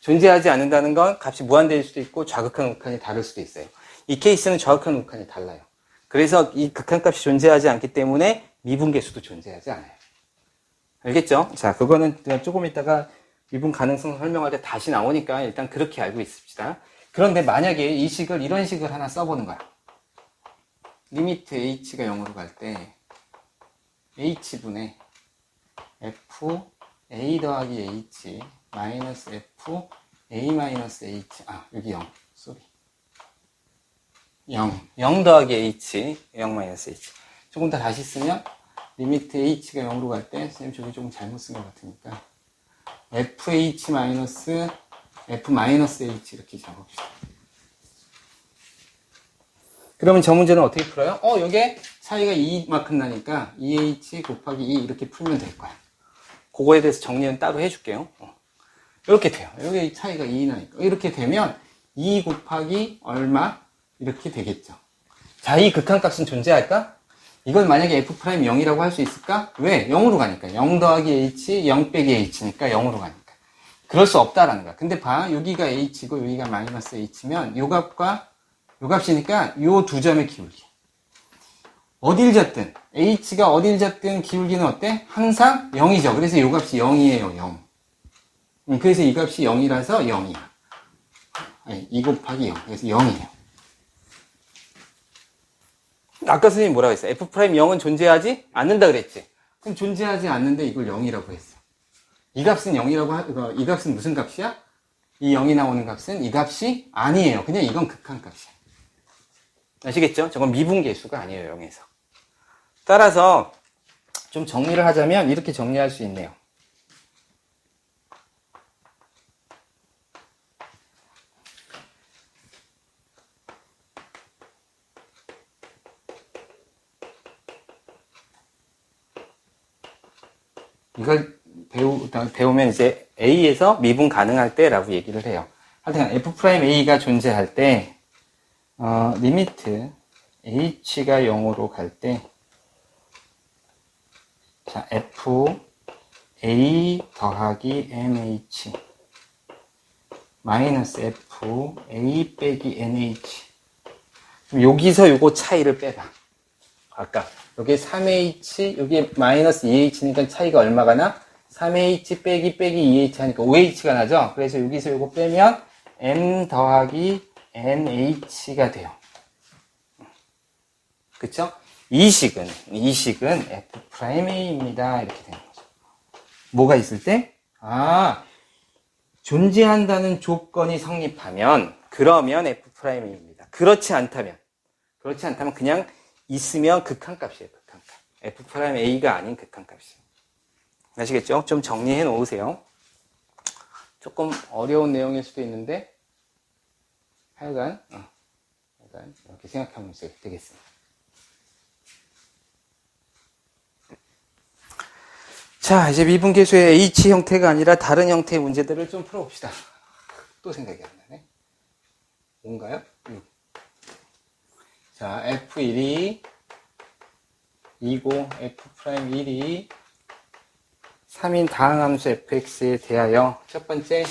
존재하지 않는다는 건 값이 무한대일 수도 있고 좌극한 극한이 다를 수도 있어요. 이 케이스는 좌극한 극한이 달라요. 그래서 이 극한값이 존재하지 않기 때문에 미분계수도 존재하지 않아요. 알겠죠? 자, 그거는 조금 이따가 미분 가능성 설명할 때 다시 나오니까 일단 그렇게 알고 있읍시다. 그런데 만약에 이 식을 이런 식을 하나 써보는 거야. 리미트 h가 0으로 갈 때 h분의 f a 더하기 h 마이너스 f a 마이너스 h 여기 0 쏘리 0 더하기 h 0 마이너스 h 조금 더 다시 쓰면 리미트 h가 0으로 갈 때 선생님 저기 조금 잘못 쓴 것 같으니까 fh 마이너스 f 마이너스 h 이렇게 잡읍시다. 그러면 저 문제는 어떻게 풀어요? 요게 차이가 2만큼 나니까 2h 곱하기 2 이렇게 풀면 될 거야. 그거에 대해서 정리는 따로 해줄게요. 이렇게 돼요. 여기 차이가 2 나니까. 이렇게 되면 2 곱하기 얼마? 이렇게 되겠죠. 자, 이 극한값은 존재할까? 이걸 만약에 f'0이라고 할 수 있을까? 왜? 0으로 가니까. 0 더하기 h, 0 빼기 h니까 0으로 가니까. 그럴 수 없다라는 거야. 근데 봐. 여기가 h고 여기가 마이너스 h면 요 값과 요 값이니까 요 두 점의 기울기. 어딜 잡든 h가 어딜 잡든 기울기는 어때? 항상 0이죠. 그래서 요 값이 0이에요. 0. 그래서 이 값이 0이라서 0이야. 2 곱하기 0. 그래서 0이에요. 아까 선생님이 뭐라고 했어요? f'0은 존재하지 않는다 그랬지? 그럼 존재하지 않는데 이걸 0이라고 했어. 이 값은 0이라고 이 값은 무슨 값이야? 이 0이 나오는 값은 이 값이 아니에요. 그냥 이건 극한값이야. 아시겠죠? 저건 미분계수가 아니에요. 0에서. 따라서 좀 정리를 하자면 이렇게 정리할 수 있네요. 이걸 배우면 이제 A에서 미분 가능할 때라고 얘기를 해요. 하여튼 F'A가 존재할 때 리미트 H가 0으로 갈 때 자, F A 더하기 NH 마이너스 F A 빼기 NH 그럼 여기서 요거 차이를 빼봐. 아까 여기 3H 여기 마이너스 2H니까 차이가 얼마가 나? 3H 빼기 2H 하니까 5H가 나죠? 그래서 여기서 요거 빼면 M 더하기 NH가 돼요. 그쵸? 이 식은 F'A입니다. 이렇게 되는 거죠. 뭐가 있을 때? 존재한다는 조건이 성립하면 그러면 F'A입니다. 그렇지 않다면 그냥 있으면 극한값이에요. 극한값. F'A가 아닌 극한값이에요. 아시겠죠? 좀 정리해 놓으세요. 조금 어려운 내용일 수도 있는데 하여간 이렇게 생각하면 되겠습니다. 자, 이제 미분계수의 H 형태가 아니라 다른 형태의 문제들을 좀 풀어봅시다. 또 생각이 안 나네. 뭔가요? 자, F1이 2고 F'1이 3인 다항함수 fx에 대하여 첫 번째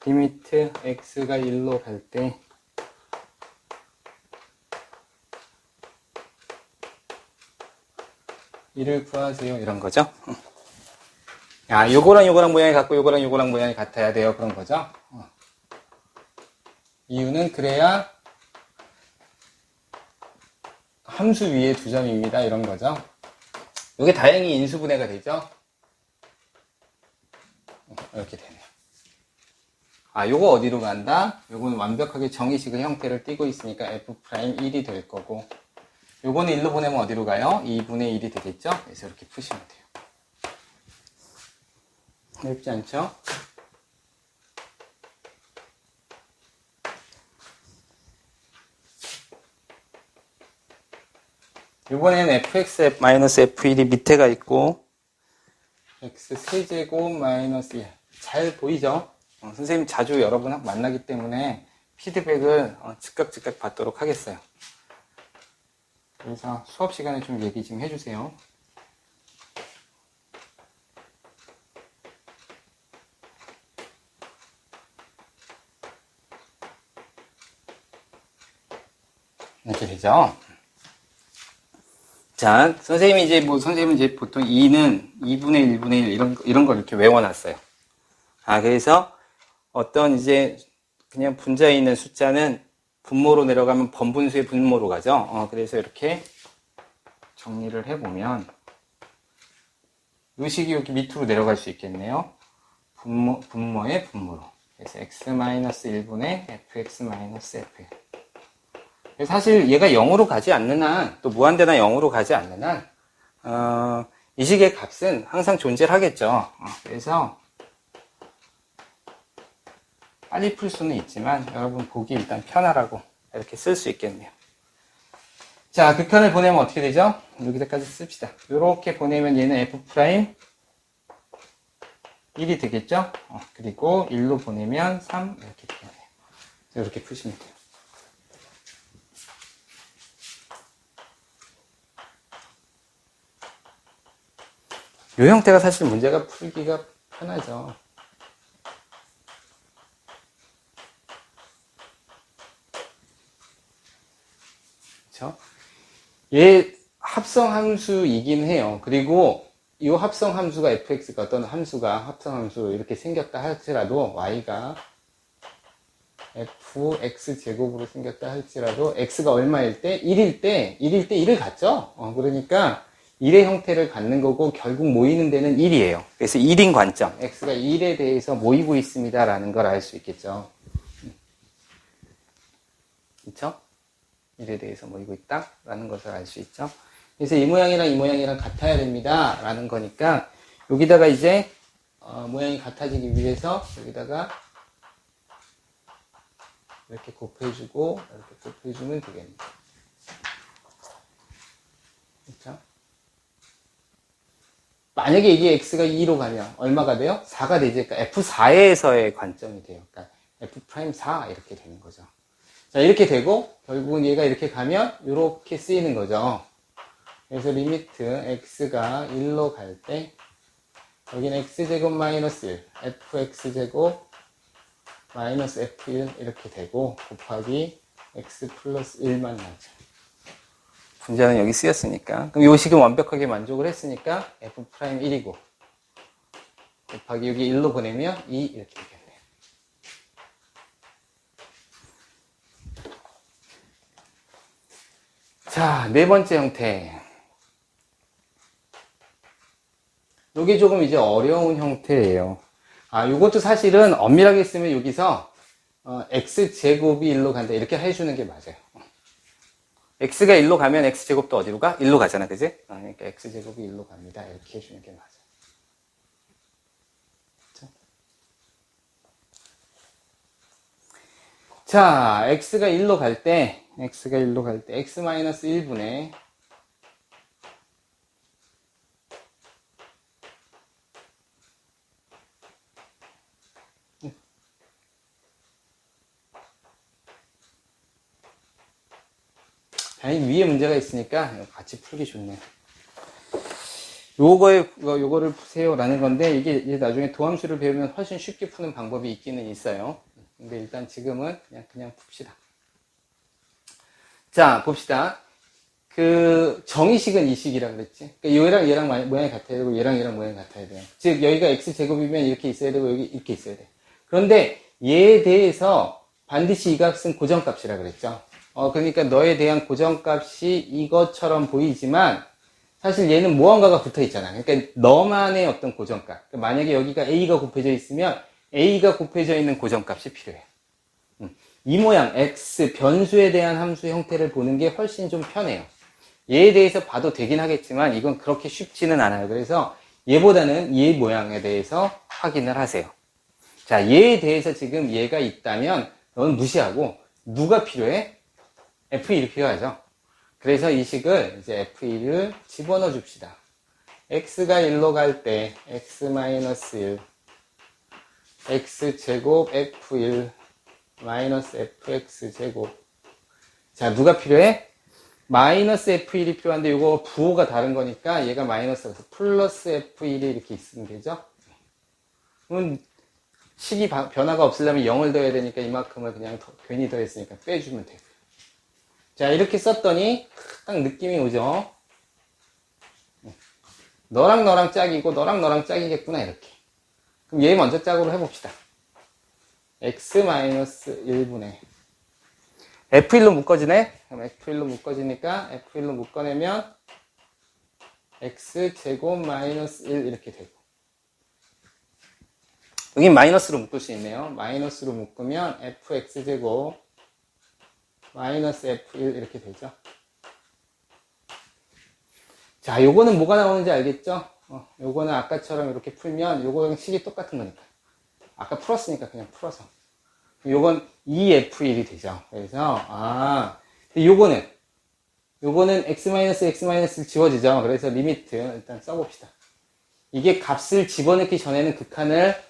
리미트 x가 1로 갈 때 이를 구하세요. 이런 거죠. 요거랑 모양이 같고 요거랑 모양이 같아야 돼요. 그런 거죠. 이유는 그래야 함수 위에 두 점입니다. 이런 거죠. 요게 다행히 인수분해가 되죠. 이렇게 되네요. 요거 어디로 간다? 요거는 완벽하게 정의식의 형태를 띠고 있으니까 F'1이 될 거고 요거는 1로 보내면 어디로 가요? 2분의 1이 되겠죠? 그래서 이렇게 푸시면 돼요. 어렵지 않죠? 이번에는 fx-f1이 밑에가 있고 x 세제곱 마이너스 1. 잘 보이죠? 선생님 자주 여러분 만나기 때문에 피드백을 즉각 받도록 하겠어요. 그래서 수업 시간에 좀 얘기 좀 해주세요. 이렇게 되죠? 자, 선생님이 선생님은 이제 보통 2는 2분의 1분의 1 이런 걸 이렇게 외워놨어요. 그래서 어떤 이제 그냥 분자에 있는 숫자는 분모로 내려가면 번분수의 분모로 가죠. 그래서 이렇게 정리를 해보면 이 식이 여기 밑으로 내려갈 수 있겠네요. 분모의 분모로. 그래서 x-1분의 fx-f1. 사실 얘가 0으로 가지 않는 한, 또 무한대나 0으로 가지 않는 한, 이 식의 값은 항상 존재를 하겠죠. 그래서 빨리 풀 수는 있지만 여러분 보기 일단 편하라고 이렇게 쓸 수 있겠네요. 자, 극한을 보내면 어떻게 되죠? 여기까지 씁시다. 이렇게 보내면 얘는 f' 1이 되겠죠? 그리고 1로 보내면 3 이렇게 되겠네요. 이렇게 푸시면 돼요. 이 형태가 사실 문제가 풀기가 편하죠. 그렇죠? 얘 합성함수이긴 해요. 그리고 이 합성함수가 fx가 어떤 함수가 합성함수로 이렇게 생겼다 할지라도 y가 fx제곱으로 생겼다 할지라도 x가 얼마일 때? 1일 때 1을 갖죠? 그러니까 1의 형태를 갖는 거고 결국 모이는 데는 1이에요. 그래서 1인 관점, x가 1에 대해서 모이고 있습니다 라는 걸 알 수 있겠죠. 그렇죠? 1에 대해서 모이고 있다 라는 것을 알 수 있죠. 그래서 이 모양이랑 이 모양이랑 같아야 됩니다 라는 거니까 여기다가 이제 모양이 같아지기 위해서 여기다가 이렇게 곱해주고 이렇게 곱해주면 되겠네요. 그렇죠? 만약에 이게 x가 2로 가면 얼마가 돼요? 4가 되지. 그러니까 f4에서의 관점이 돼요. 그러니까 f'4 이렇게 되는 거죠. 자, 이렇게 되고 결국은 얘가 이렇게 가면 이렇게 쓰이는 거죠. 그래서 리미트 x가 1로 갈 때 여기는 x제곱 마이너스 1, fx제곱 마이너스 f1 이렇게 되고 곱하기 x 플러스 1만 나죠. 분자는 여기 쓰였으니까. 그럼 이 식은 완벽하게 만족을 했으니까 f'1이고 곱하기 여기 1로 보내면 2 이렇게 되겠네요. 자, 네 번째 형태. 이게 조금 이제 어려운 형태예요. 요것도 사실은 엄밀하게 쓰면 여기서 x제곱이 1로 간다 이렇게 해주는 게 맞아요. x가 1로 가면 x제곱도 어디로 가? 1로 가잖아, 그지? 그러니까 x제곱이 1로 갑니다. 이렇게 해주는 게 맞아요. 그렇죠? 자, x가 1로 갈 때, x-1분의 다행히 위에 문제가 있으니까 같이 풀기 좋네요. 요거를 푸세요라는 건데 이게 나중에 도함수를 배우면 훨씬 쉽게 푸는 방법이 있기는 있어요. 근데 일단 지금은 그냥 풉시다. 자, 봅시다. 그 정의식은 이 식이라 그랬지. 그러니까 얘랑 모양이 같아야 되고 얘랑 모양이 같아야 돼요. 즉 여기가 x제곱이면 이렇게 있어야 되고 여기 이렇게 있어야 돼. 그런데 얘에 대해서 반드시 이 값은 고정값이라 그랬죠. 그러니까 너에 대한 고정값이 이것처럼 보이지만 사실 얘는 무언가가 붙어 있잖아. 그러니까 너만의 어떤 고정값. 그러니까 만약에 여기가 a가 곱해져 있으면 a가 곱해져 있는 고정값이 필요해. 이 모양 x 변수에 대한 함수 형태를 보는 게 훨씬 좀 편해요. 얘에 대해서 봐도 되긴 하겠지만 이건 그렇게 쉽지는 않아요. 그래서 얘보다는 얘 모양에 대해서 확인을 하세요. 자, 얘에 대해서 지금 얘가 있다면 넌 무시하고 누가 필요해? f1이 필요하죠. 그래서 이 식을 이제 F1을 집어넣어 줍시다. x가 1로 갈 때 x-1 x제곱 f1 마이너스 fx제곱. 자, 누가 필요해? 마이너스 f1이 필요한데 이거 부호가 다른 거니까 얘가 마이너스라서 플러스 f1이 이렇게 있으면 되죠. 그럼 식이 변화가 없으려면 0을 더해야 되니까 이만큼을 그냥 괜히 더했으니까 빼주면 되고. 자, 이렇게 썼더니 딱 느낌이 오죠. 너랑 너랑 짝이고 너랑 너랑 짝이겠구나 이렇게. 그럼 얘 먼저 짝으로 해봅시다. x-1분의 f1로 묶어지네. 그럼 f1로 묶어지니까 f1로 묶어내면 x제곱 마이너스 1 이렇게 되고, 여긴 마이너스로 묶을 수 있네요. 마이너스로 묶으면 fx제곱 마이너스 f1 이렇게 되죠. 자, 요거는 뭐가 나오는지 알겠죠? 요거는 아까처럼 이렇게 풀면 요거랑 식이 똑같은 거니까. 아까 풀었으니까 그냥 풀어서. 요건 2f1이 되죠. 그래서, 요거는 x-를 지워지죠. 그래서 리미트 일단 써봅시다. 이게 값을 집어넣기 전에는 극한을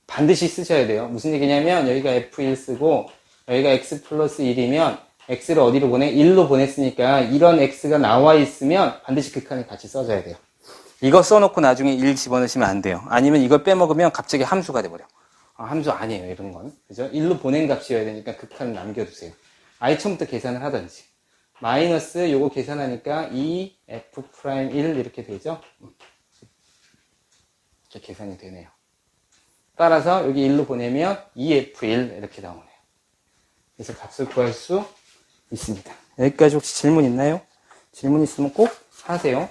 반드시 쓰셔야 돼요. 무슨 얘기냐면, 여기가 f1 쓰고, 여기가 x 플러스 1이면, x를 어디로 보내? 1로 보냈으니까, 이런 x가 나와 있으면 반드시 극한을 같이 써줘야 돼요. 이거 써놓고 나중에 1 집어넣으시면 안 돼요. 아니면 이걸 빼먹으면 갑자기 함수가 돼버려. 함수 아니에요, 이런 건. 그죠? 1로 보낸 값이어야 되니까 극한을 남겨두세요. 아예 처음부터 계산을 하든지. 마이너스 요거 계산하니까 2f'1 이렇게 되죠? 이렇게 계산이 되네요. 따라서 여기 1로 보내면 2f1 이렇게 나오네요. 그래서 값을 구할 수 있습니다. 여기까지 혹시 질문 있나요? 질문 있으면 꼭 하세요.